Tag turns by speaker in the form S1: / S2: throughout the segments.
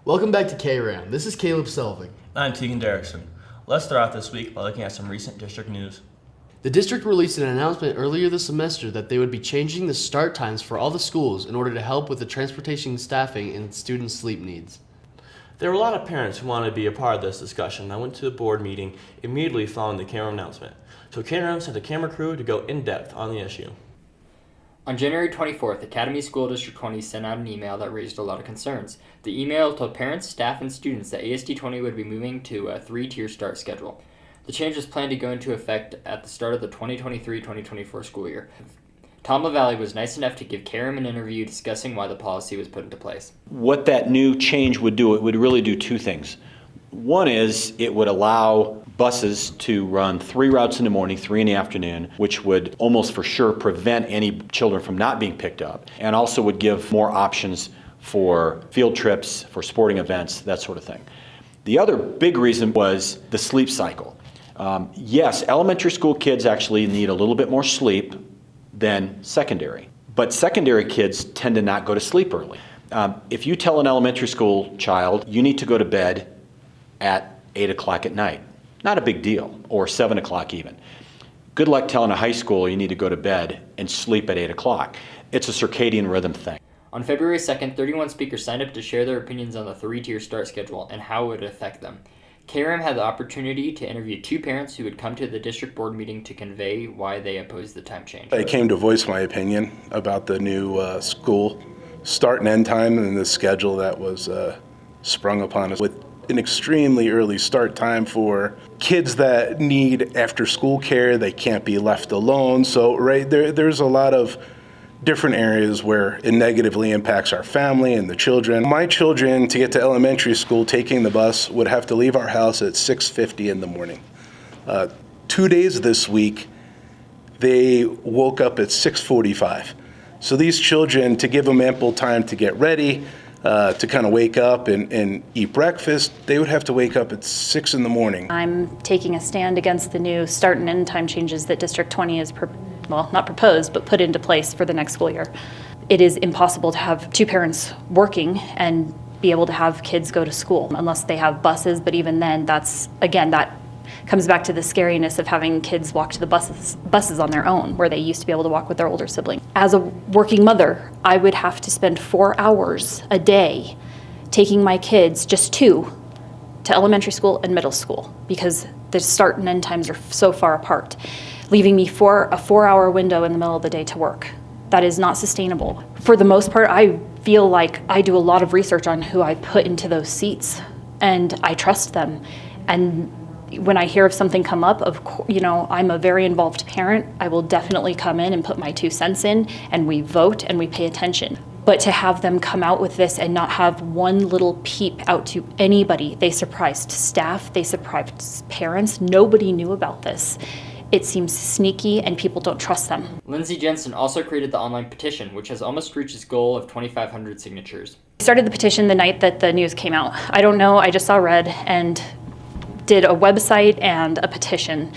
S1: Welcome back to Kram. This is Caleb Selvig.
S2: I'm Tegan Derrickson. Let's start off this week by looking at some recent district news.
S1: The district released an announcement earlier this semester that they would be changing the start times for all the schools in order to help with the transportation staffing and student sleep needs.
S2: There were a lot of parents who wanted to be a part of this discussion. I went to a board meeting immediately following the Kram announcement. So Kram sent a camera crew to go in depth on the issue.
S3: On January 24th, Academy School District 20 sent out an email that raised a lot of concerns. The email told parents, staff, and students that ASD 20 would be moving to a 3-tier start schedule. The change was planned to go into effect at the start of the 2023-2024 school year. Tom LaValle was nice enough to give Kram an interview discussing why the policy was put into place.
S4: What that new change would do, it would really do two things. One is it would allow buses to run 3 routes in the morning, 3 in the afternoon, which would almost for sure prevent any children from not being picked up, and also would give more options for field trips, for sporting events, that sort of thing. The other big reason was the sleep cycle. Yes, elementary school kids actually need a little bit more sleep than secondary, but secondary kids tend to not go to sleep early. If you tell an elementary school child you need to go to bed at 8 o'clock at night, not a big deal, or 7 o'clock even. Good luck telling a high school you need to go to bed and sleep at 8 o'clock. It's a circadian rhythm thing.
S3: On February 2nd, 31 speakers signed up to share their opinions on the 3-tier start schedule and how it would affect them. Kram had the opportunity to interview 2 parents who would come to the district board meeting to convey why they opposed the time change.
S5: I came to voice my opinion about the new school start and end time and the schedule that was sprung upon us with an extremely early start time for kids that need after school care. They can't be left alone. So there's a lot of different areas where it negatively impacts our family and the children. My children, to get to elementary school, taking the bus, would have to leave our house at 6:50 in the morning. 2 days this week, they woke up at 6:45. So these children, to give them ample time to get ready, to kind of wake up and eat breakfast, they would have to wake up at 6 in the morning.
S6: I'm taking a stand against the new start and end time changes that District 20 has not proposed, but put into place for the next school year. It is impossible to have 2 parents working and be able to have kids go to school unless they have buses, but even then, that comes back to the scariness of having kids walk to the buses on their own, where they used to be able to walk with their older sibling. As a working mother, I would have to spend 4 hours a day taking my kids, just 2, to elementary school and middle school because the start and end times are so far apart, leaving me for a 4-hour window in the middle of the day to work. That is not sustainable. For the most part, I feel like I do a lot of research on who I put into those seats, and I trust them. And when I hear of something come up, I'm a very involved parent. I will definitely come in and put my 2 cents in, and we vote and we pay attention. But to have them come out with this and not have one little peep out to anybody, they surprised staff, they surprised parents, nobody knew about this. It seems sneaky and people don't trust them.
S3: Lindsay Jensen also created the online petition, which has almost reached its goal of 2,500 signatures.
S6: I started the petition the night that the news came out. I don't know, I just saw red and did a website and a petition.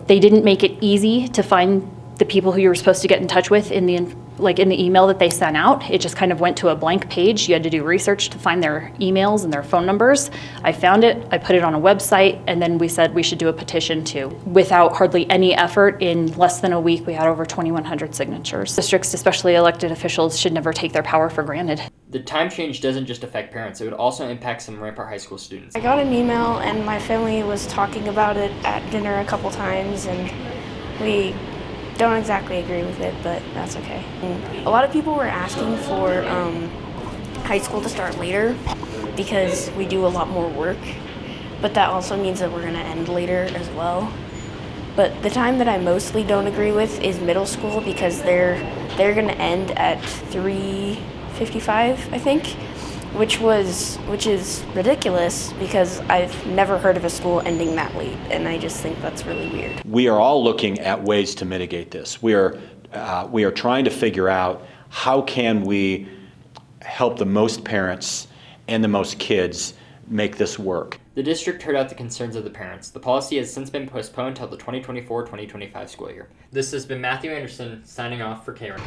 S6: They didn't make it easy to find the people who you were supposed to get in touch with in the email that they sent out. It just kind of went to a blank page. You had to do research to find their emails and their phone numbers. I found it, I put it on a website, and then we said we should do a petition too. Without hardly any effort, in less than a week, we had over 2,100 signatures. Districts, especially elected officials, should never take their power for granted.
S3: The time change doesn't just affect parents, it would also impact some Rampart High School students.
S7: I got an email and my family was talking about it at dinner a couple times, and we don't exactly agree with it, but that's okay. And a lot of people were asking for high school to start later because we do a lot more work, but that also means that we're going to end later as well. But the time that I mostly don't agree with is middle school because they're going to end at 3:55, I think, which is ridiculous because I've never heard of a school ending that late, and I just think that's really weird.
S4: We are all looking at ways to mitigate this. We are trying to figure out how can we help the most parents and the most kids make this work.
S3: The district heard out the concerns of the parents. The policy has since been postponed until the 2024-2025 school year. This has been Matthew Anderson signing off for Kram.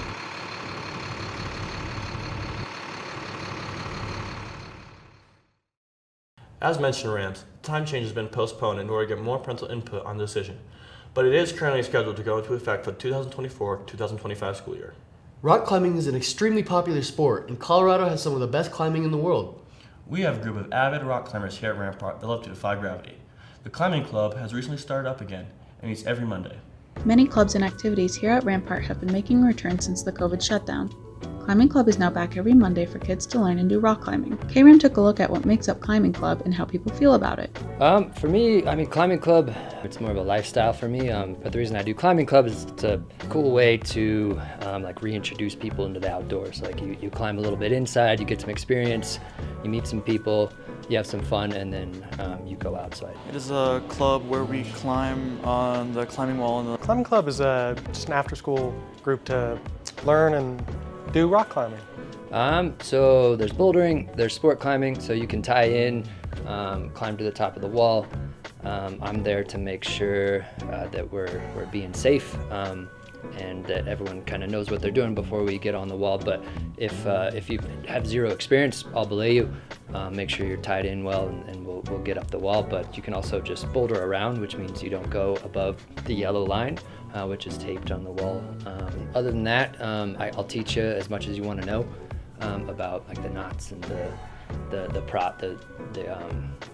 S2: As mentioned, Rams, the time change has been postponed in order to get more parental input on the decision, but it is currently scheduled to go into effect for the 2024-2025 school year.
S1: Rock climbing is an extremely popular sport, and Colorado has some of the best climbing in the world.
S2: We have a group of avid rock climbers here at Rampart that love to defy gravity. The climbing club has recently started up again and meets every Monday.
S8: Many clubs and activities here at Rampart have been making a return since the COVID shutdown. Climbing Club is now back every Monday for kids to learn and do rock climbing. Kram took a look at what makes up Climbing Club and how people feel about it.
S9: For me, Climbing Club, it's more of a lifestyle for me. But the reason I do Climbing Club is it's a cool way to reintroduce people into the outdoors. Like you climb a little bit inside, you get some experience, you meet some people, you have some fun, and then you go outside.
S10: It is a club where we climb on the climbing wall.
S11: Climbing Club is just an after-school group to learn and do rock climbing.
S9: So there's bouldering, there's sport climbing, so you can tie in, climb to the top of the wall. I'm there to make sure that we're being safe and that everyone kind of knows what they're doing before we get on the wall. But if you have zero experience, I'll belay you. Make sure you're tied in well, and we'll get up the wall. But you can also just boulder around, which means you don't go above the yellow line, which is taped on the wall. Other than that, I'll teach you as much as you want to know about like the knots and the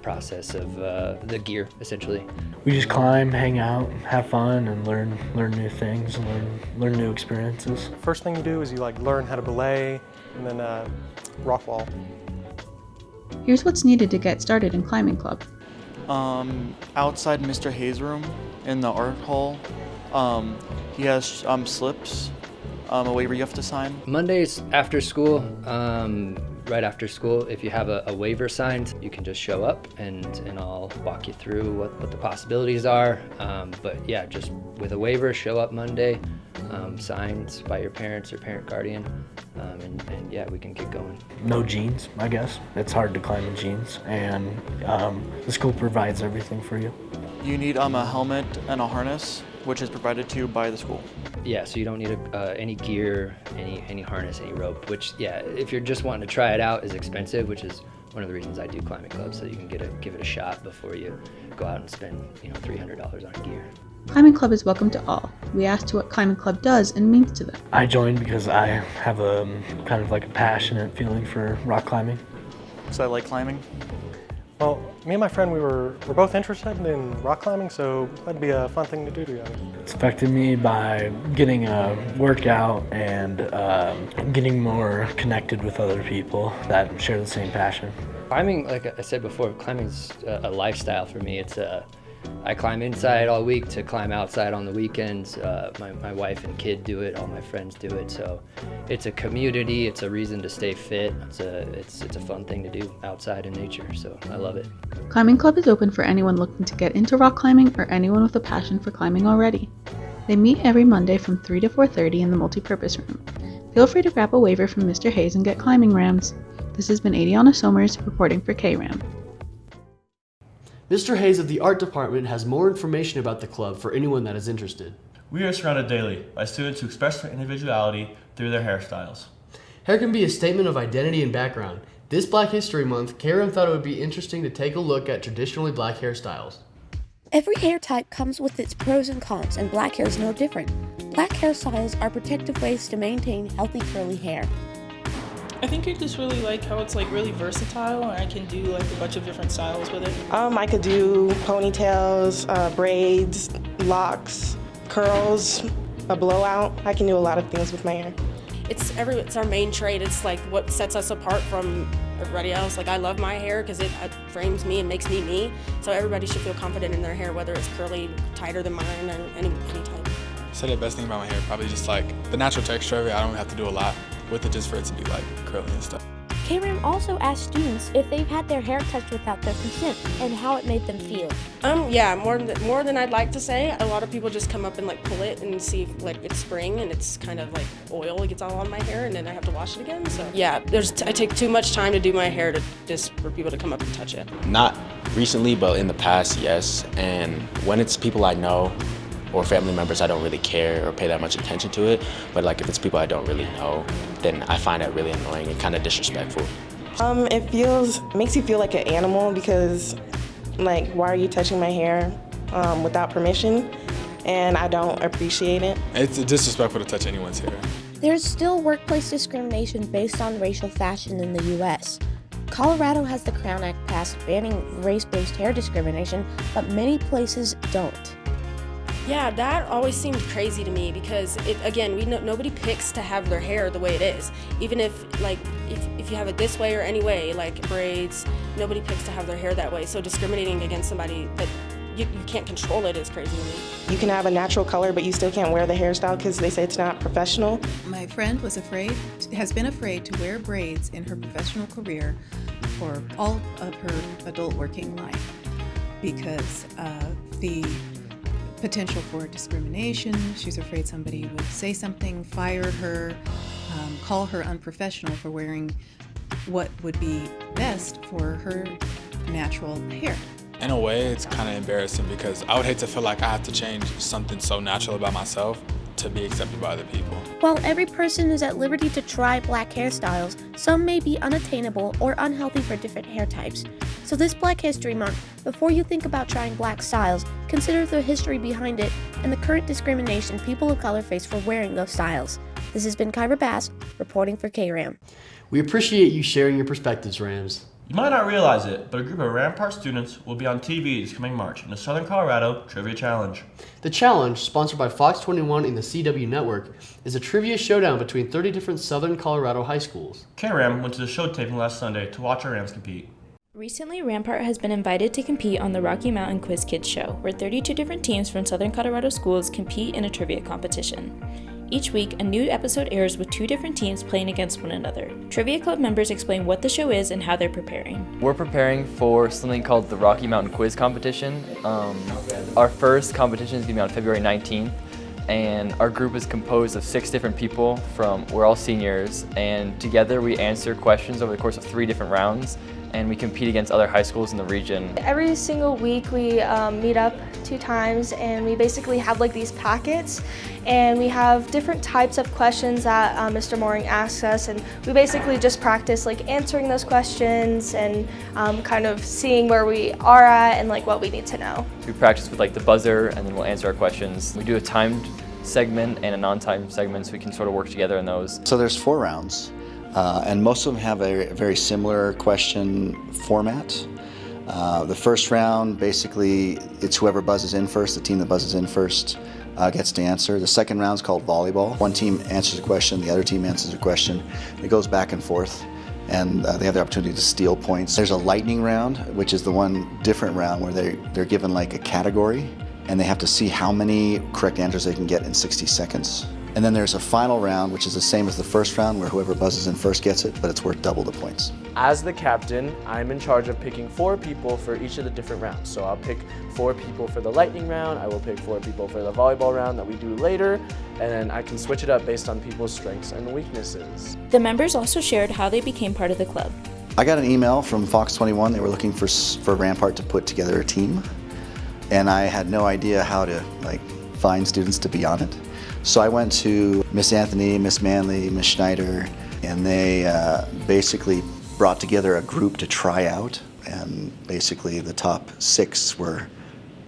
S9: process of the gear, essentially.
S12: We just climb, hang out, have fun, and learn new things, and learn new experiences.
S11: First thing you do is you learn how to belay, and then rock wall.
S8: Here's what's needed to get started in Climbing Club.
S10: Outside Mr. Hayes' room in the art hall, he has slips, a waiver you have to sign.
S9: Mondays after school, right after school, if you have a waiver signed, you can just show up and I'll walk you through what the possibilities are. But yeah, just with a waiver, show up Monday, signed by your parents or parent guardian, and yeah, we can get going.
S12: No jeans, I guess. It's hard to climb in jeans, and the school provides everything for you.
S10: You need a helmet and a harness, which is provided to you by the school.
S9: Yeah, so you don't need any gear, any harness, any rope, which, yeah, if you're just wanting to try it out, is expensive, which is one of the reasons I do Climbing Club, so you can give it a shot before you go out and spend $300 on gear.
S8: Climbing Club is welcome to all. We asked what Climbing Club does and means to them.
S12: I joined because I have a kind of like a passionate feeling for rock climbing.
S10: So I like climbing.
S11: Well, me and my friend, we're both interested in rock climbing, so that'd be a fun thing to do together.
S12: It's affected me by getting a workout and getting more connected with other people that share the same passion.
S9: Climbing, like I said before, climbing's a lifestyle for me. I climb inside all week to climb outside on the weekends. My wife and kid do it, all my friends do it. So it's a community, it's a reason to stay fit. It's a fun thing to do outside in nature, so I love it.
S8: Climbing Club is open for anyone looking to get into rock climbing or anyone with a passion for climbing already. They meet every Monday from 3 to 4:30 in the multipurpose room. Feel free to grab a waiver from Mr. Hayes and get climbing rams. This has been Adiana Somers reporting for Kram.
S1: Mr. Hayes of the art department has more information about the club for anyone that is interested.
S2: We are surrounded daily by students who express their individuality through their hairstyles.
S1: Hair can be a statement of identity and background. This Black History Month, Kram thought it would be interesting to take a look at traditionally black hairstyles.
S13: Every hair type comes with its pros and cons, and black hair is no different. Black hairstyles are protective ways to maintain healthy curly hair.
S14: I think I just really like how it's really versatile, and I can do a bunch of different styles with it.
S15: I could do ponytails, braids, locks, curls, a blowout. I can do a lot of things with my hair.
S16: It's our main trait. It's what sets us apart from everybody else. I love my hair because it frames me and makes me me. So everybody should feel confident in their hair, whether it's curly, tighter than mine, or any type.
S17: So the best thing about my hair, probably just the natural texture of it. I don't have to do a lot with it just for it to be curly and stuff.
S13: Kram also asked students if they've had their hair touched without their consent and how it made them feel.
S16: Yeah, more than I'd like to say. A lot of people just come up and pull it and see if it's spring and it's kind of oil. It gets all on my hair and then I have to wash it again. So yeah, I take too much time to do my hair for people to come up and touch it.
S18: Not recently, but in the past, yes. And when it's people I know or family members, I don't really care or pay that much attention to it. But if it's people I don't really know, then I find that really annoying and kind of disrespectful.
S15: It makes you feel like an animal because, like, why are you touching my hair without permission? And I don't appreciate it.
S17: It's disrespectful to touch anyone's hair.
S13: There's still workplace discrimination based on racial fashion in the U.S. Colorado has the Crown Act passed banning race-based hair discrimination, but many places don't.
S16: Yeah, that always seemed crazy to me because, nobody picks to have their hair the way it is. Even if you have it this way or any way, like braids, nobody picks to have their hair that way. So discriminating against somebody that you can't control it is crazy to me.
S15: You can have a natural color, but you still can't wear the hairstyle because they say it's not professional.
S19: My friend has been afraid to wear braids in her professional career for all of her adult working life because of the potential for discrimination. She's afraid somebody would say something, fire her, call her unprofessional for wearing what would be best for her natural hair.
S17: In a way, it's kind of embarrassing because I would hate to feel like I have to change something so natural about myself to be accepted by other people.
S13: While every person is at liberty to try black hairstyles, some may be unattainable or unhealthy for different hair types. So this Black History Month, before you think about trying black styles, consider the history behind it and the current discrimination people of color face for wearing those styles. This has been Kyra Bass, reporting for Kram.
S1: We appreciate you sharing your perspectives, Rams.
S2: You might not realize it, but a group of Rampart students will be on TV this coming March in the Southern Colorado Trivia Challenge.
S1: The challenge, sponsored by Fox 21 and the CW Network, is a trivia showdown between 30 different Southern Colorado high schools.
S2: Kram went to the show taping last Sunday to watch our Rams compete.
S20: Recently, Rampart has been invited to compete on the Rocky Mountain Quiz Kids show, where 32 different teams from Southern Colorado schools compete in a trivia competition. Each week, a new episode airs with 2 different teams playing against one another. Trivia Club members explain what the show is and how they're preparing.
S9: We're preparing for something called the Rocky Mountain Quiz Competition. Our first competition is going to be on February 19th, and our group is composed of 6 different people. We're all seniors, and together we answer questions over the course of 3 different rounds, and we compete against other high schools in the region.
S21: Every single week we meet up 2 times, and we basically have like these packets, and we have different types of questions that Mr. Mooring asks us, and we basically just practice like answering those questions and kind of seeing where we are at and like what we need to know.
S9: We practice with like the buzzer, and then we'll answer our questions. We do a timed segment and a non-timed segment, so we can sort of work together in those.
S22: So there's 4 rounds. And most of them have a very similar question format. The first round, basically, it's whoever buzzes in first, the team that buzzes in first gets to answer. The second round is called volleyball. One team answers a question, the other team answers a question. It goes back and forth, and they have the opportunity to steal points. There's a lightning round, which is the one different round where they're given like a category, and they have to see how many correct answers they can get in 60 seconds. And then there's a final round, which is the same as the first round, where whoever buzzes in first gets it, but it's worth double the points.
S23: As the captain, I'm in charge of picking 4 people for each of the different rounds. So I'll pick 4 people for the lightning round, I will pick 4 people for the volleyball round that we do later, and then I can switch it up based on people's strengths and weaknesses.
S20: The members also shared how they became part of the club.
S22: I got an email from Fox 21. They were looking for Rampart to put together a team, and I had no idea how to find students to be on it. So I went to Miss Anthony, Miss Manley, Miss Schneider, and they basically brought together a group to try out, and basically the top 6 were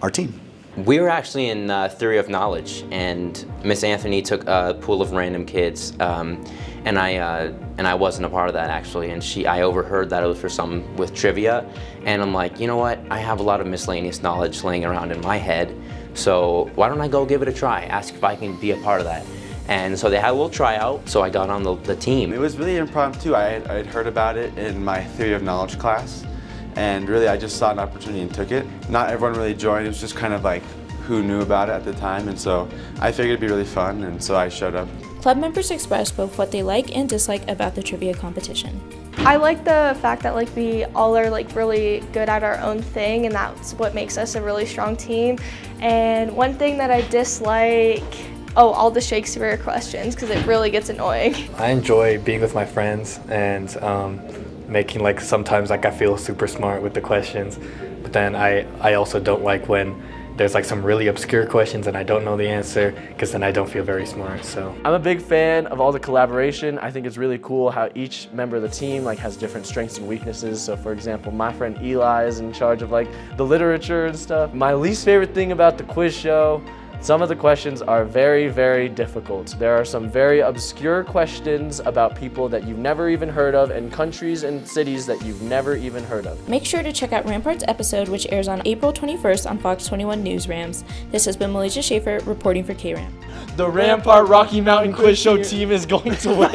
S22: our team.
S24: We were actually in Theory of Knowledge, and Miss Anthony took a pool of random kids, and I wasn't a part of that actually, and I overheard that it was for something with trivia, and I'm like, you know what, I have a lot of miscellaneous knowledge laying around in my head, so why don't I go give it a try, ask if I can be a part of that. And so they had a little tryout, so I got on the team.
S25: It was really impromptu. I had heard about it in my Theory of Knowledge class, and really I just saw an opportunity and took it. Not everyone really joined, it was just kind of like who knew about it at the time, and so I figured it'd be really fun, and so I showed up.
S20: Club members expressed both what they like and dislike about the trivia competition.
S21: I like the fact that we all are really good at our own thing, and that's what makes us a really strong team. And one thing that I dislike, all the Shakespeare questions, because it really gets annoying.
S11: I enjoy being with my friends and making sometimes I feel super smart with the questions, but then I also don't like when
S3: there's like some really obscure questions and I don't know the answer, because then I don't feel very smart. So
S23: I'm a big fan of all the collaboration. I think it's really cool how each member of the team like has different strengths and weaknesses. So for example, my friend Eli is in charge of like the literature and stuff. My least favorite thing about the quiz show, some of the questions are very, very difficult. There are some very obscure questions about people that you've never even heard of and countries and cities that you've never even heard of.
S20: Make sure to check out Rampart's episode, which airs on April 21st on Fox 21 News Rams. This has been Malaysia Schaefer reporting for Kram.
S23: The Rampart Rocky Mountain Quiz Show team is going to win.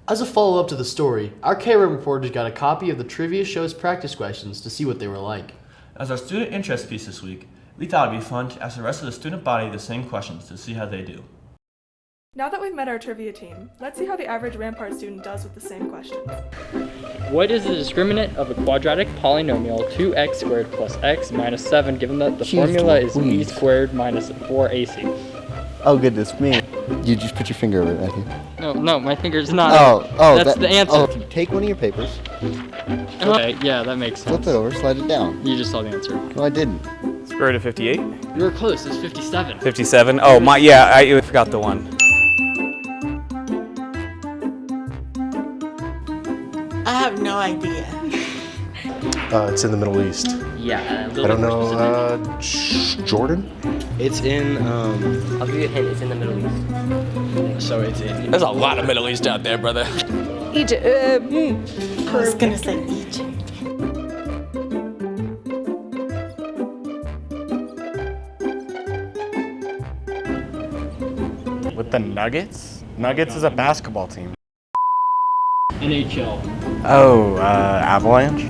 S1: As a follow-up to the story, our Kram reporters got a copy of the trivia show's practice questions to see what they were like.
S2: As our student interest piece this week, we thought it'd be fun to ask the rest of the student body the same questions to see how they do.
S4: Now that we've met our trivia team, let's see how the average Rampart student does with the same questions.
S5: What is the discriminant of a quadratic polynomial 2x squared plus x minus 7 given that the formula is b squared minus 4ac?
S6: Oh goodness me. You just put your finger over it, Matthew.
S5: No, my finger's not. That's the answer.
S6: Oh, take one of your papers.
S5: Okay, yeah, that makes sense.
S6: Flip it over, slide it down.
S5: You just saw the answer.
S6: No, I didn't.
S7: Square root of 58?
S5: You were close, it's 57.
S7: 57? Oh, I forgot the one.
S26: I have no idea.
S11: It's in the Middle East.
S5: Yeah,
S11: I don't know. Jordan?
S27: It's in, I'll give you a hint, it's in the Middle East. So it's in.
S23: There's a lot of Middle East out there, brother.
S26: Egypt. I was gonna say Egypt.
S10: With the Nuggets? Nuggets is a basketball team.
S5: NHL.
S10: Oh, Avalanche?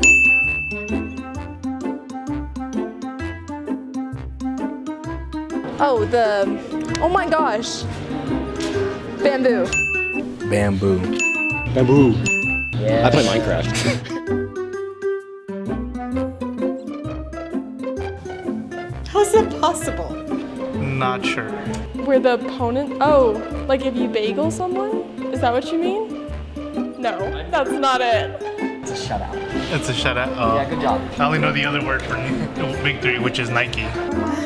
S4: Oh my gosh. Bamboo.
S3: Bamboo.
S27: Bamboo.
S5: Yeah.
S27: I play Minecraft.
S26: How's that possible?
S28: Not sure.
S4: Where the opponent, like if you bagel someone? Is that what you mean? No, that's not it.
S27: It's a shutout.
S28: It's a shutout. Oh.
S27: Yeah, good job.
S28: I only know the other word for victory, which is Nike.
S26: What?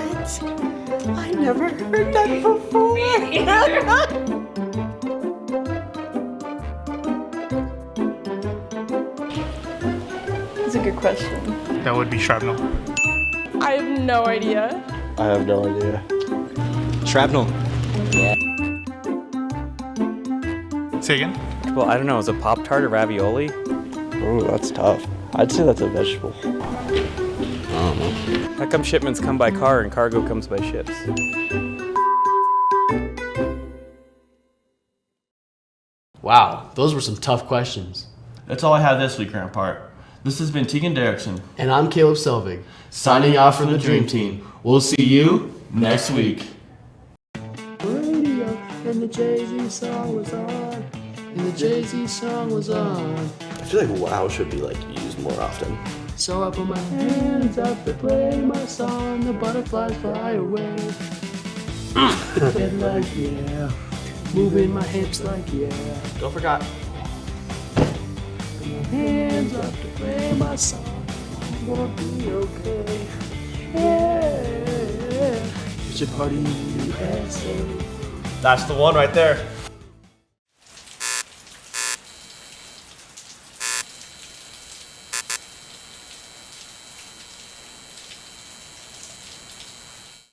S26: I never heard that before.
S4: That's a good question.
S28: That would be shrapnel.
S4: I have no idea.
S6: I have no idea.
S27: Shrapnel. Yeah.
S28: Say again?
S7: Well, I don't know. Is it Pop-Tart or ravioli?
S6: Oh, that's tough. I'd say that's a vegetable.
S27: I don't know.
S7: How come shipments come by car and cargo comes by ships?
S1: Wow, those were some tough questions.
S2: That's all I have this week, Rampart. This has been Tegan Derrickson.
S1: And I'm Caleb Selvig, signing off from the Dream Team. We'll see you next week. Radio, and the Jay-Z song was on. And the Jay-Z song was on.
S2: I feel like wow should be like used more often.
S1: So I put my hands up to play my song. The butterflies fly away. Head like yeah, moving my hips like yeah.
S2: Don't forget.
S1: Put my hands up to play my song. I'm gonna be okay. Yeah, it's a party in the USA.
S2: That's the one right there.